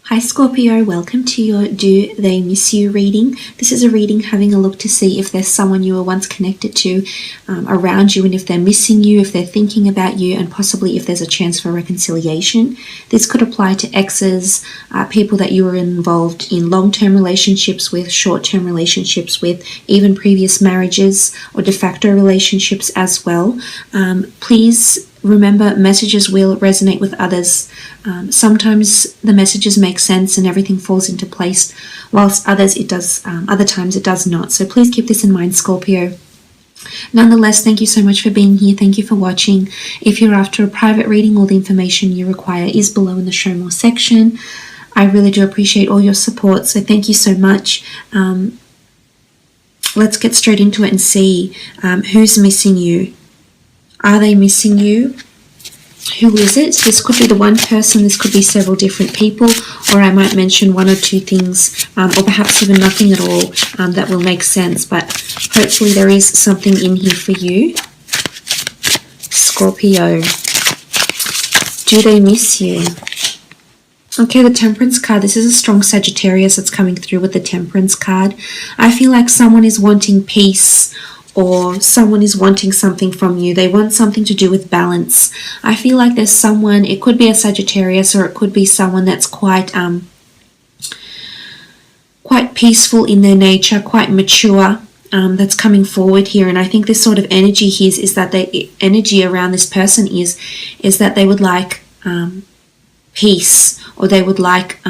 Hi Scorpio, welcome to your Do They Miss You reading. This is a reading having a look to see if there's someone you were once connected to around you, and if they're missing you, if they're thinking about you, and possibly if there's a chance for reconciliation. This could apply to exes, people that you were involved in long-term relationships with, short-term relationships with, even previous marriages or de facto relationships as well. Please remember, messages will resonate with others. Sometimes the messages make sense and everything falls into place, whilst other times it does not. So please keep this in mind, Scorpio. Nonetheless, thank you so much for being here. Thank you for watching. If you're after a private reading, all the information you require is below in the Show More section. I really do appreciate all your support, so thank you so much. Let's get straight into it and see who's missing you. Are they missing you? Who is it? This could be the one person, this could be several different people, or I might mention one or two things, or perhaps even nothing at all that will make sense, but hopefully there is something in here for you. Scorpio, do they miss you? Okay, the Temperance card. This is a strong Sagittarius that's coming through with the Temperance card. I feel like someone is wanting peace, or someone is wanting something from you. They want something to do with balance. I feel like there's someone, it could be a Sagittarius, or it could be someone that's quite peaceful in their nature, quite mature, that's coming forward here. And I think this sort of energy here is that the energy around this person is that they would like peace, or they would like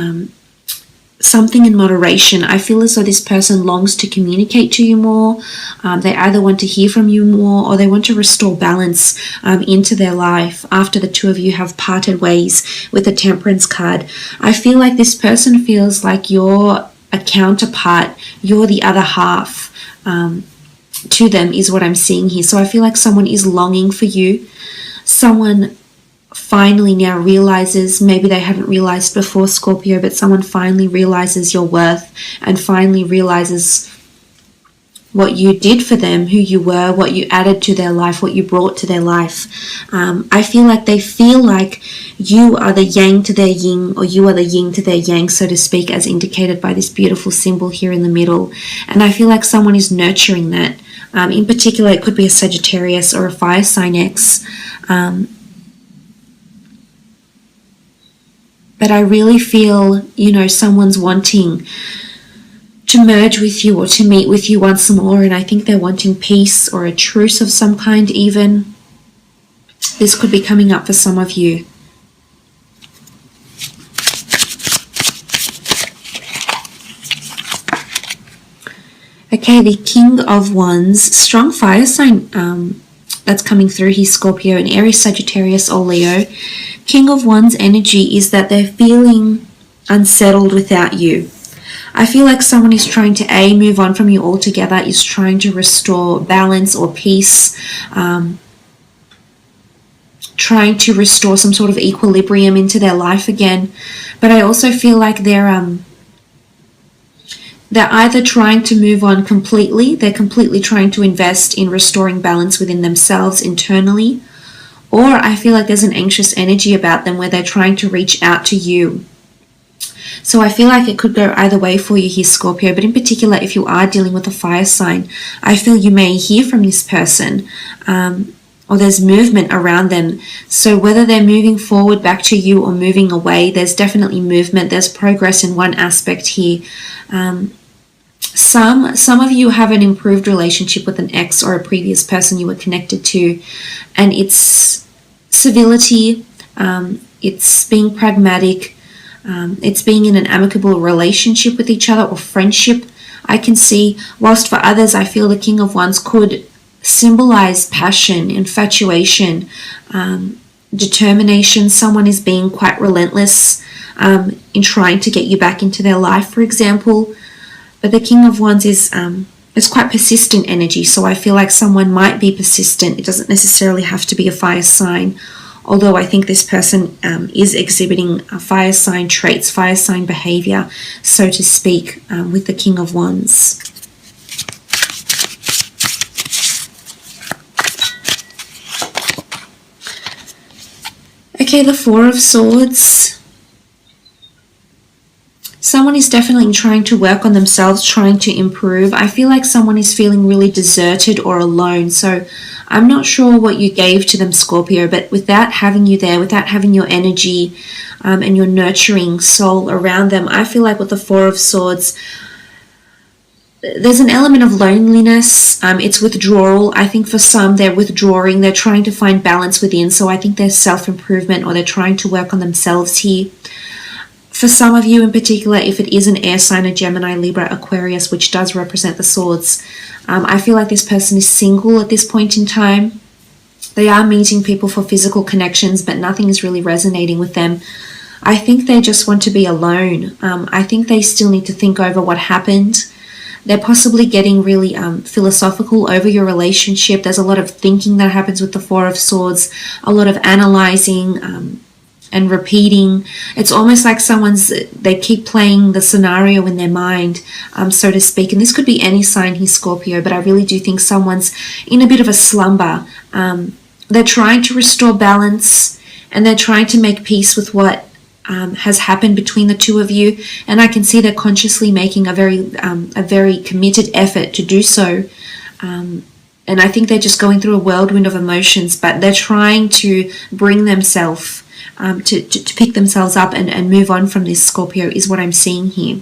something in moderation. I feel as though this person longs to communicate to you more. They either want to hear from you more, or they want to restore balance into their life after the two of you have parted ways with the Temperance card. I feel like this person feels like you're a counterpart, you're the other half to them, is what I'm seeing here. So I feel like someone is longing for you. Someone finally now realizes, maybe they hadn't realized before, Scorpio, but someone finally realizes your worth and finally realizes what you did for them, who you were, what you added to their life, what you brought to their life. I feel like they feel like you are the yang to their yin, or you are the yin to their yang, so to speak, as indicated by this beautiful symbol here in the middle. And I feel like someone is nurturing that. In particular, it could be a Sagittarius or a fire sign ex. But I really feel, someone's wanting to merge with you or to meet with you once more. And I think they're wanting peace or a truce of some kind even. This could be coming up for some of you. Okay, the King of Wands, strong fire sign that's coming through here, Scorpio, an Aries, Sagittarius, or Leo. King of Wands energy is that they're feeling unsettled without you. I feel like someone is trying to move on from you altogether, is trying to restore balance or peace, trying to restore some sort of equilibrium into their life again. But I also feel like they're either trying to move on completely, they're completely trying to invest in restoring balance within themselves internally, or I feel like there's an anxious energy about them where they're trying to reach out to you. So I feel like it could go either way for you here, Scorpio, but in particular, if you are dealing with a fire sign, I feel you may hear from this person, or there's movement around them. So whether they're moving forward back to you or moving away, there's definitely movement. There's progress in one aspect here. Some of you have an improved relationship with an ex or a previous person you were connected to, and it's civility, it's being pragmatic, it's being in an amicable relationship with each other or friendship, I can see. Whilst for others, I feel the King of Wands could symbolize passion, infatuation, determination. Someone is being quite relentless in trying to get you back into their life, for example. But the King of Wands is quite persistent energy, so I feel like someone might be persistent. It doesn't necessarily have to be a fire sign, although I think this person is exhibiting fire sign traits, fire sign behavior, so to speak, with the King of Wands. Okay, the Four of Swords. someone is definitely trying to work on themselves, trying to improve. I feel like someone is feeling really deserted or alone. So I'm not sure what you gave to them, Scorpio, but without having you there, without having your energy and your nurturing soul around them, I feel like with the Four of Swords, there's an element of loneliness. It's withdrawal. I think for some, they're withdrawing. They're trying to find balance within. So I think there's self-improvement, or they're trying to work on themselves here. For some of you in particular, if it is an air sign, a Gemini, Libra, Aquarius, which does represent the swords, I feel like this person is single at this point in time. They are meeting people for physical connections, but nothing is really resonating with them. I think they just want to be alone. I think they still need to think over what happened. They're possibly getting really philosophical over your relationship. There's a lot of thinking that happens with the Four of Swords, a lot of analyzing and repeating. It's almost like they keep playing the scenario in their mind, so to speak. And this could be any sign here, Scorpio, but I really do think someone's in a bit of a slumber. They're trying to restore balance, and they're trying to make peace with what has happened between the two of you. And I can see they're consciously making a very committed effort to do so. And I think they're just going through a whirlwind of emotions, but they're trying to bring themselves to pick themselves up and move on from this, Scorpio, is what I'm seeing here.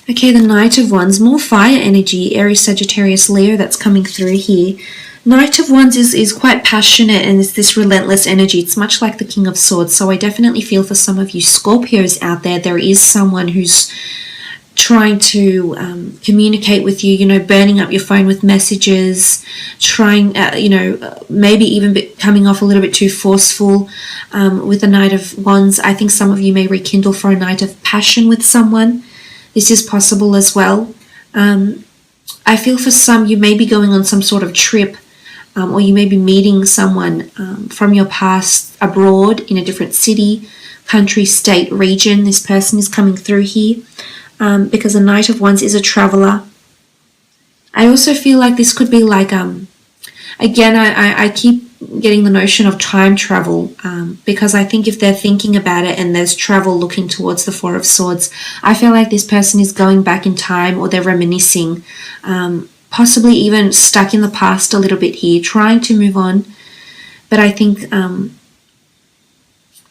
Okay, the Knight of Wands, more fire energy, Aries, Sagittarius, Leo that's coming through here. Knight of Wands is quite passionate, and it's this relentless energy. It's much like the King of Swords. So I definitely feel for some of you Scorpios out there is someone who's trying to communicate with you, burning up your phone with messages, trying, maybe even coming off a little bit too forceful with the Knight of Wands. I think some of you may rekindle for a night of passion with someone. This is possible as well. I feel for some, you may be going on some sort of trip, or you may be meeting someone from your past abroad in a different city, country, state, region. This person is coming through here. Because the Knight of Wands is a traveler. I also feel like this could be like, again, I keep getting the notion of time travel, because I think if they're thinking about it and there's travel looking towards the Four of Swords, I feel like this person is going back in time, or they're reminiscing, possibly even stuck in the past a little bit here, trying to move on. But I think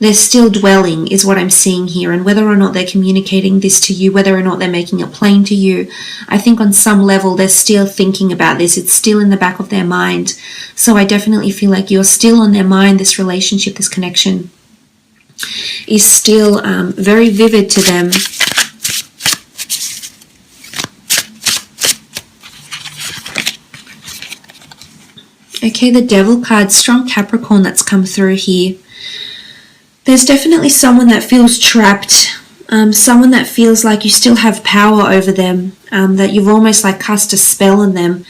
they're still dwelling is what I'm seeing here, and whether or not they're communicating this to you, whether or not they're making it plain to you, I think on some level they're still thinking about this. It's still in the back of their mind. So I definitely feel like you're still on their mind. This relationship, this connection is still very vivid to them. Okay, the Devil card, strong Capricorn that's come through here. There's definitely someone that feels trapped, someone that feels like you still have power over them, that you've almost like cast a spell on them.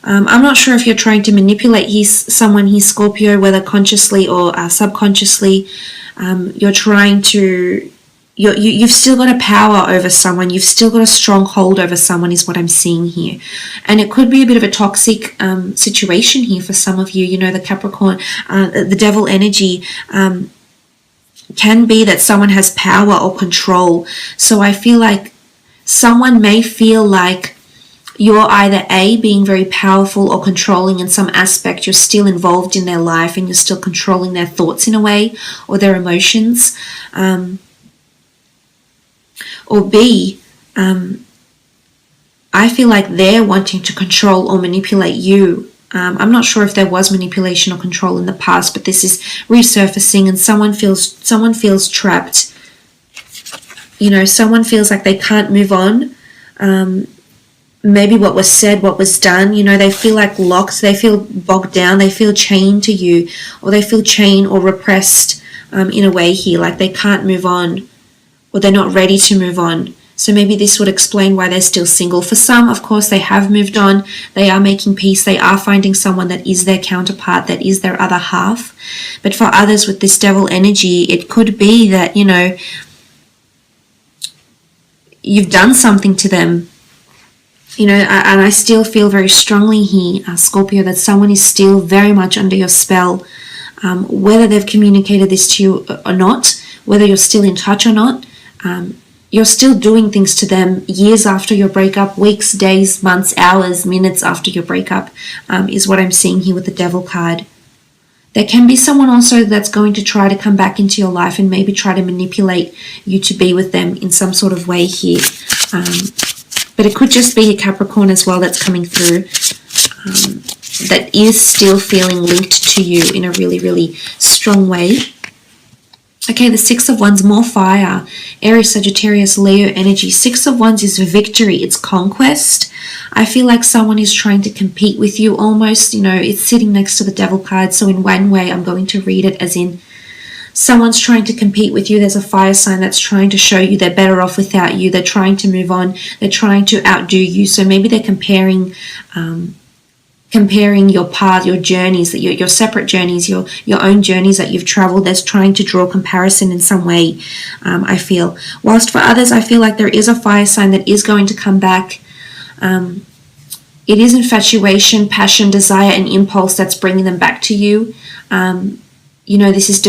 I'm not sure if you're trying to manipulate someone here, Scorpio, whether consciously or subconsciously. You're trying to, you've still got a power over someone. You've still got a strong hold over someone is what I'm seeing here. And it could be a bit of a toxic situation here for some of you. The Capricorn, the Devil energy, can be that someone has power or control. So I feel like someone may feel like you're either A, being very powerful or controlling in some aspect. You're still involved in their life and you're still controlling their thoughts in a way, or their emotions. Or B, I feel like they're wanting to control or manipulate you. I'm not sure if there was manipulation or control in the past, but this is resurfacing, and someone feels trapped. Someone feels like they can't move on. Maybe what was said, what was done, they feel like locked, they feel bogged down, they feel chained to you, or they feel chained or repressed in a way here, like they can't move on, or they're not ready to move on. So maybe this would explain why they're still single. For some, of course, they have moved on. They are making peace. They are finding someone that is their counterpart, that is their other half. But for others with this Devil energy, it could be that, you've done something to them. and I still feel very strongly here, Scorpio, that someone is still very much under your spell, whether they've communicated this to you or not, whether you're still in touch or not. You're still doing things to them years after your breakup, weeks, days, months, hours, minutes after your breakup, is what I'm seeing here with the Devil card. There can be someone also that's going to try to come back into your life and maybe try to manipulate you to be with them in some sort of way here. But it could just be a Capricorn as well that's coming through, that is still feeling linked to you in a really, really strong way. Okay, the Six of Wands, more fire. Aries, Sagittarius, Leo energy. Six of Wands is victory. It's conquest. I feel like someone is trying to compete with you almost. It's sitting next to the Devil card. So in one way, I'm going to read it as in someone's trying to compete with you. There's a fire sign that's trying to show you they're better off without you. They're trying to move on. They're trying to outdo you. So maybe they're comparing your path, your journeys, that your separate journeys, your own journeys that you've traveled. There's trying to draw comparison in some way, I feel. Whilst for others, I feel like there is a fire sign that is going to come back. It is infatuation, passion, desire, and impulse that's bringing them back to you. This is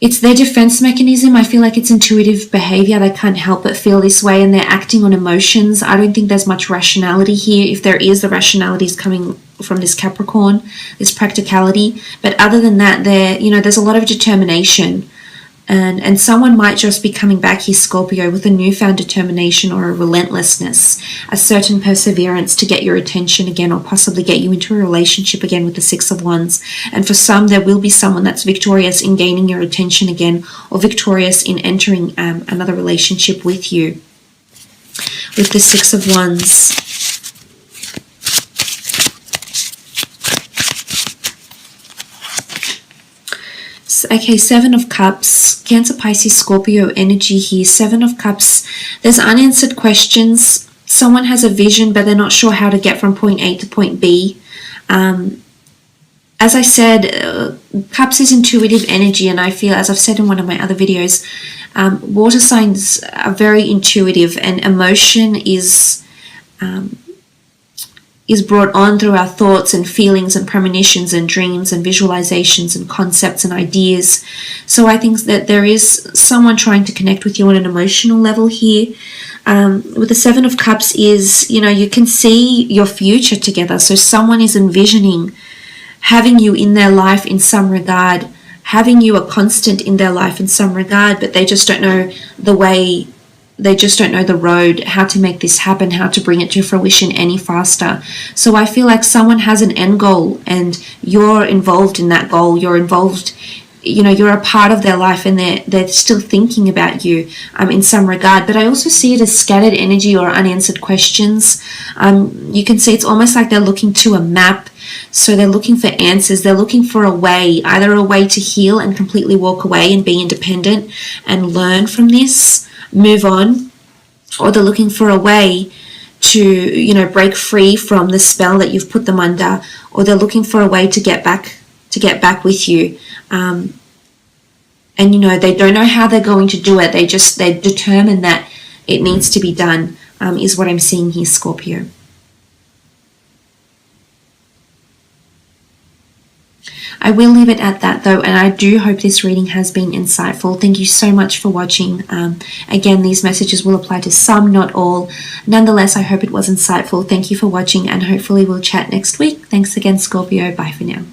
it's their defense mechanism. I feel like it's intuitive behavior. They can't help but feel this way, and they're acting on emotions. I don't think there's much rationality here. If there is, the rationality is coming from this Capricorn, this practicality. But other than that, there's a lot of determination. And someone might just be coming back here, Scorpio, with a newfound determination or a relentlessness, a certain perseverance to get your attention again, or possibly get you into a relationship again with the Six of Wands. And for some, there will be someone that's victorious in gaining your attention again, or victorious in entering another relationship with you. With the Six of Wands. Okay, Seven of Cups, Cancer, Pisces, Scorpio energy here. Seven of Cups, there's unanswered questions. Someone has a vision, but they're not sure how to get from point A to point B. As I said, Cups is intuitive energy, and I feel, as I've said in one of my other videos, water signs are very intuitive, and emotion is brought on through our thoughts and feelings and premonitions and dreams and visualizations and concepts and ideas. So I think that there is someone trying to connect with you on an emotional level here. With the Seven of Cups is, you can see your future together. So someone is envisioning having you in their life in some regard, having you a constant in their life in some regard, but they just don't know the way. They just don't know the road, how to make this happen, how to bring it to fruition any faster. So I feel like someone has an end goal, and you're involved in that goal. You're involved, you're a part of their life, and they're still thinking about you in some regard. But I also see it as scattered energy or unanswered questions. You can see it's almost like they're looking to a map. So they're looking for answers. They're looking for a way, either a way to heal and completely walk away and be independent and learn from this, move on, or they're looking for a way to break free from the spell that you've put them under, or they're looking for a way to get back with you, and they don't know how they're going to do it. They're determined that it needs to be done, is what I'm seeing here, Scorpio. I will leave it at that though, and I do hope this reading has been insightful. Thank you so much for watching. Again, these messages will apply to some, not all. Nonetheless, I hope it was insightful. Thank you for watching, and hopefully we'll chat next week. Thanks again, Scorpio. Bye for now.